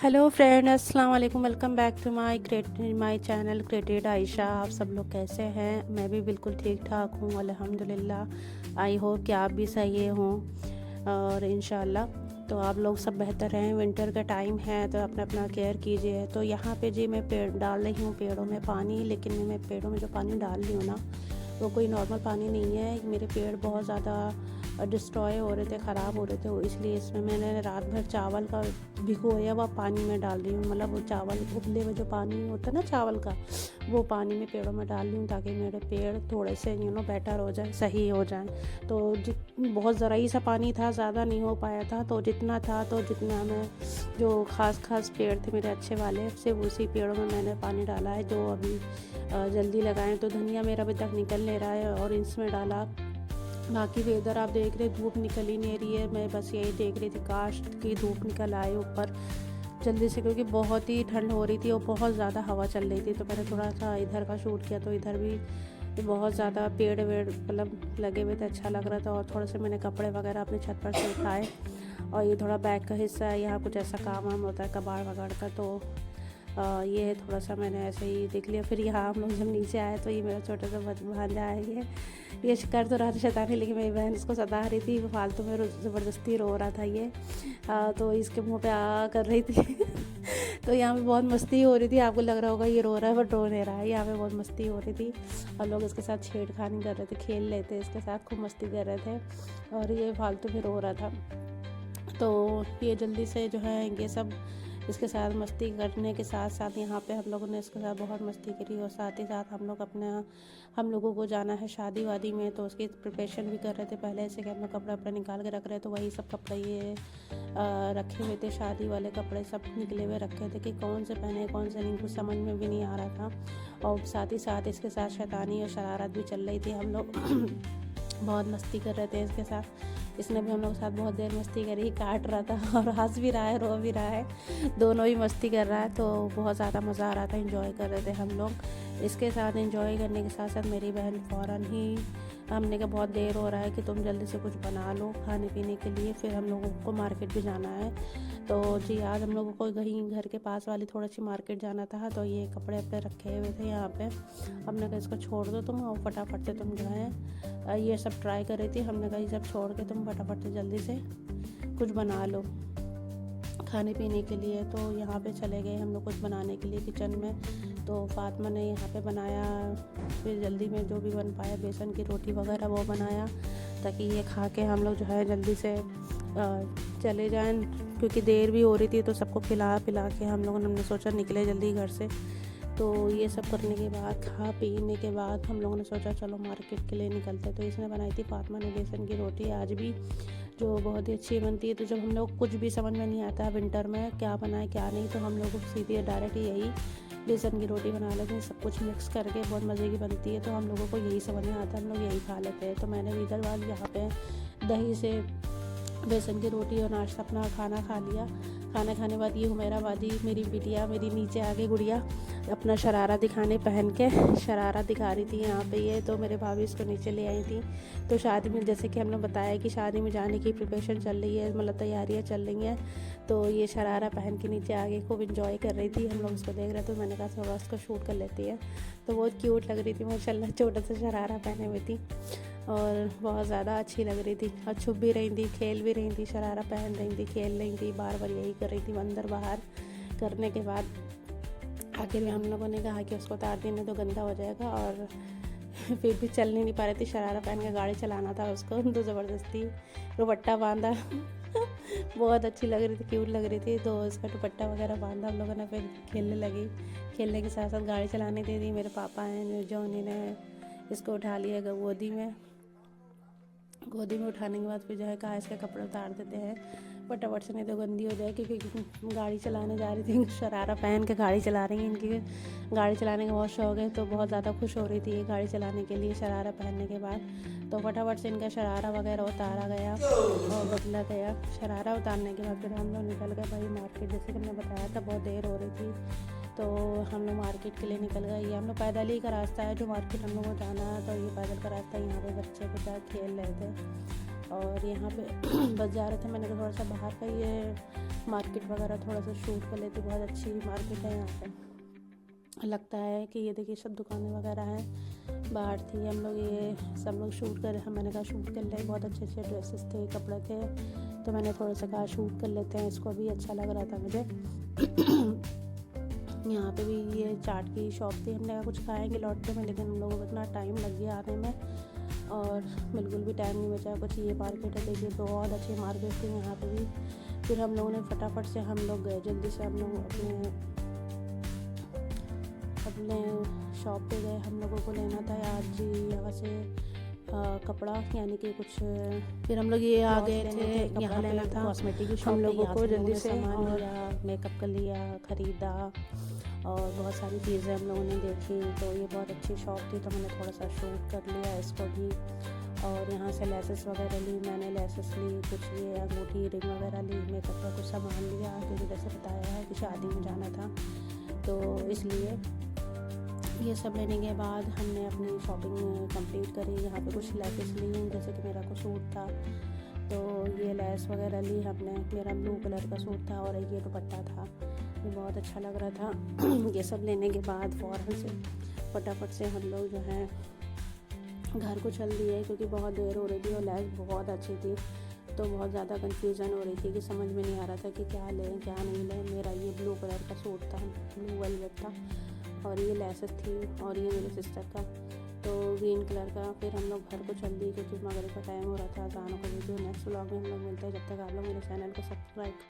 Hello friend, अस्सलाम वालेकुम। Welcome back to my channel created Ayesha. आप सब लोग कैसे हैं? मैं भी बिल्कुल ठीक ठाक हूँ, अल्हम्दुलिल्लाह। आई होप कि आप भी सही हों और इंशाल्लाह तो आप लोग सब बेहतर हैं। विंटर का टाइम है तो अपना अपना केयर कीजिए। तो यहाँ पे जी मैं पेड़ डाल रही हूँ पेड़ों में पानी, लेकिन मैं पेड़ों में जो पानी डाल रही हूँ ना, वो कोई नॉर्मल पानी नहीं है। मेरे पेड़ बहुत ज़्यादा डिस्ट्रॉय हो रहे थे, ख़राब हो रहे थे, इसलिए इसमें मैंने रात भर चावल का भिगोया हुआ पानी में डाल रही हूँ। मतलब वो चावल उबले हुए जो पानी होता है ना चावल का, वो पानी में पेड़ों में डाल रही हूँ ताकि मेरे पेड़ थोड़े से बेटर हो जाए, सही हो जाए। तो बहुत ज़रा ही सा पानी था, ज़्यादा नहीं हो पाया था। तो जितना था, तो जितना मैं जो खास पेड़ थे मेरे अच्छे वाले, सिर्फ उसी पेड़ों में मैंने पानी डाला है जो अभी जल्दी लगाएं। तो धनिया मेरा अभी तक निकल नहीं रहा है और इसमें डाला। बाकी वेदर आप देख रहे, धूप निकल ही नहीं रही है। मैं बस यही देख रही थी काश की धूप निकल आए ऊपर जल्दी से, क्योंकि बहुत ही ठंड हो रही थी और बहुत ज़्यादा हवा चल रही थी। तो मैंने थोड़ा सा इधर का शूट किया, तो इधर भी बहुत ज़्यादा पेड़ वेड़ मतलब लगे हुए थे, अच्छा लग रहा था। और थोड़े से मैंने कपड़े वगैरह अपने छत पर से उठाए। और ये थोड़ा बैक का हिस्सा है, यहाँ कुछ ऐसा काम वाम होता है कबाड़ वगाड़ का। तो ये थोड़ा सा मैंने ऐसे ही देख लिया। फिर यहाँ हम लोग जब नीचे आए तो ये मेरा छोटा सा भांजा है, ये कर तो रहा था शैतानी, लेकिन मेरी बहन इसको सता रही थी, वो फालतू में ज़बरदस्ती रो रहा था ये। तो इसके मुंह पे आ कर रही थी तो यहाँ पे बहुत मस्ती हो रही थी। आपको लग रहा होगा ये रो रहा है, बट रो नहीं रहा है। यहाँ पे बहुत मस्ती हो रही थी और लोग इसके साथ छेड़खानी कर रहे थे, खेल रहे थे इसके साथ, खूब मस्ती कर रहे थे और ये फालतू में रो रहा था। तो ये जल्दी से जो है ये सब इसके साथ मस्ती करने के साथ साथ यहाँ पे हम लोगों ने इसके साथ बहुत मस्ती करी। और साथ ही साथ हम लोगों को जाना है शादी वादी में, तो उसकी प्रिपरेशन भी कर रहे थे पहले से कि हम लोग कपड़े वपड़े निकाल के रख रहे थे। तो वही सब कपड़े ये रखे हुए थे, शादी वाले कपड़े सब निकले हुए रखे थे कि कौन से पहने कौन से नहीं, कुछ समझ में भी नहीं आ रहा था। और साथ ही साथ इसके साथ शैतानी और शरारत भी चल रही थी। हम लोग बहुत मस्ती कर रहे थे इसके साथ। इसने भी हम लोग के साथ बहुत देर मस्ती करी, काट रहा था और हंस भी रहा है, रो भी रहा है, दोनों ही मस्ती कर रहा है। तो बहुत ज़्यादा मज़ा आ रहा था, एंजॉय कर रहे थे हम लोग। इसके साथ एंजॉय करने के साथ साथ मेरी बहन फ़ौरन ही, हमने कहा बहुत देर हो रहा है कि तुम जल्दी से कुछ बना लो खाने पीने के लिए, फिर हम लोगों को मार्केट भी जाना है। तो जी आज हम लोगों को कहीं घर के पास वाली थोड़ी सी मार्केट जाना था। तो ये कपड़े वपड़े रखे हुए थे यहाँ पे, हमने कहा इसको छोड़ दो तुम और फटाफट से तुम जो है ये सब ट्राई कर रही थी। हमने कहा ये सब छोड़ के तुम फटाफट से जल्दी से कुछ बना लो खाने पीने के लिए। तो यहाँ पे चले गए हम लोग कुछ बनाने के लिए किचन में। तो फातिमा ने यहाँ पे बनाया, फिर जल्दी में जो भी बन पाया, बेसन की रोटी वगैरह वो बनाया ताकि ये खा के हम लोग जो है जल्दी से चले जाएं, क्योंकि देर भी हो रही थी। तो सबको खिला पिला के हम लोगों ने हमने सोचा निकले जल्दी घर से। तो ये सब करने के बाद, खा पीने के बाद, हम लोगों ने सोचा चलो मार्केट के लिए निकलते। तो इसने बनाई थी फातिमा ने बेसन की रोटी आज भी, जो बहुत ही अच्छी बनती है। तो जब हम लोग कुछ भी समझ में नहीं आता विंटर में क्या बनाए क्या नहीं, तो हम लोग सीधी डायरेक्ट यही बेसन की रोटी बना लेते हैं, सब कुछ मिक्स करके, बहुत मज़े की बनती है। तो हम लोगों को यही समझ में आता है, हम लोग यही खा लेते हैं। तो मैंने भी इधर बाद यहाँ पे दही से बेसन की रोटी और नाश्ता अपना खाना खा लिया। खाना खाने बाद ये हुमैरा वादी मेरी बिटिया मेरी नीचे आ गई, गुड़िया अपना शरारा दिखाने, पहन के शरारा दिखा रही थी यहाँ पे ये। तो मेरे भाभी इसको नीचे ले आई थी। तो शादी में, जैसे कि हमने बताया कि शादी में जाने की प्रिपरेशन चल रही है, मतलब तैयारियाँ चल रही हैं। तो ये शरारा पहन के नीचे आ गई, खूब इंजॉय कर रही थी। हम लोग उसको देख रहे थे, मैंने कहा थोड़ा उसको शूट कर लेती है। तो बहुत क्यूट लग रही थी माशाल्लाह, छोटा सा शरारा पहने हुई थी और बहुत ज़्यादा अच्छी लग रही थी। और छुप भी रही थी, खेल भी रही थी, शरारा पहन रही थी, खेल रही थी, बार बार यही कर रही थी अंदर बाहर। करने के बाद आखिर में हम लोगों ने कहा कि उसको उतार देने तो गंदा हो जाएगा। और फिर भी चल नहीं पा रही थी, शरारा पहन के गाड़ी चलाना था उसको, तो ज़बरदस्ती दुपट्टा बांधा बहुत अच्छी लग रही थी, क्यूट लग रही थी। तो उसका दुपट्टा वगैरह बांधा हम लोगों ने, फिर खेलने लगी। खेलने के साथ साथ गाड़ी चलाने दे दी। मेरे पापा हैं जो, उन्होंने इसको उठा लिया गोदी में उठाने के बाद फिर जो है कहा इसके कपड़े उतार देते हैं फटाफट से, नहीं तो गंदी हो जाए। क्योंकि गाड़ी चलाने जा रही थी, शरारा पहन के गाड़ी चला रही हैं। इनकी गाड़ी चलाने का बहुत शौक है, तो बहुत ज़्यादा खुश हो रही थी ये गाड़ी चलाने के लिए शरारा पहनने के बाद। तो फटाफट से इनका शरारा वगैरह उतारा गया और बदला गया। शरारा उतारने के बाद फिर हम लोग निकल गए भाई मार्केट, जैसे कि मैंने बताया था बहुत देर हो रही थी। तो हम लोग मार्केट के लिए निकल गए। ये हम लोग पैदल ही का रास्ता है जो मार्केट हम लोग को जाना है। तो ये पैदल का रास्ता है, यहाँ पे बच्चे के साथ खेल रहे थे और यहाँ पे बस जा रहे थे। मैंने कहा थोड़ा सा बाहर का ये मार्केट वगैरह थोड़ा सा शूट कर लेती। बहुत अच्छी मार्केट है यहाँ पे, लगता है कि ये देखिए सब दुकानें वगैरह हैं। बाहर थी, हम लोग ये सब लोग शूट कर, मैंने कहा शूट कर ले। बहुत अच्छे अच्छे ड्रेसेस थे, कपड़े थे, तो मैंने थोड़ा सा कहा शूट कर लेते हैं इसको, भी अच्छा लग रहा था मुझे। यहाँ पे भी ये चाट की शॉप थी, हमने कहा कुछ खाएंगे लौटते में, लेकिन हम लोगों को इतना टाइम लग गया आने में और बिल्कुल भी टाइम नहीं बचा कुछ। ये मार्केट है देखिए, बहुत अच्छी मार्केट थी यहाँ पे भी। फिर हम लोगों ने फटाफट से हम लोग गए, जल्दी से हम लोग अपने शॉप पे गए। हम लोगों को लेना था आज जी यहाँ से कपड़ा, यानी कि कुछ। फिर हम लोग ये आ गए थे, यहाँ लेना था कॉस्मेटिक की शॉप, हम लोगों को जल्दी से सामान लिया, मेकअप का लिया, ख़रीदा और बहुत सारी चीज़ें हम लोगों ने देखी। तो ये बहुत अच्छी शॉप थी, तो मैंने थोड़ा सा शूट कर लिया इसको भी। और यहाँ से लेसेस वगैरह ली, मैंने लेसेस ली, कुछ ये अंगूठी रिंग वगैरह ली, मेकअप का कुछ सामान लिया, क्योंकि जैसे बताया है कि शादी में जाना था, तो इसलिए ये सब लेने के बाद हमने अपनी शॉपिंग कंप्लीट करी। यहाँ पे कुछ लेसेस ली, जैसे कि मेरा को सूट था तो ये लेस वगैरह ली हमने। मेरा ब्लू कलर का सूट था और ये दुपट्टा था, ये बहुत अच्छा लग रहा था। ये सब लेने के बाद फ़ौरन से फटाफट से हम लोग जो है घर को चल दिए, क्योंकि बहुत देर हो रही थी और लेस बहुत अच्छी थी, तो बहुत ज़्यादा कंफ्यूजन हो रही थी कि समझ में नहीं आ रहा था कि क्या लें क्या नहीं लें। मेरा ये ब्लू कलर का सूट था, ब्लू वेलवेट था, और ये लेसेस थी, और ये मेरे सिस्टर का तो ग्रीन कलर का। फिर हम लोग घर को चल दिए, क्योंकि मगरिब का टाइम हो रहा था, अज़ान हो गई थी। नेक्स्ट व्लॉग में हम लोग मिलते हैं, जब तक आप लोग मेरे चैनल को सब्सक्राइब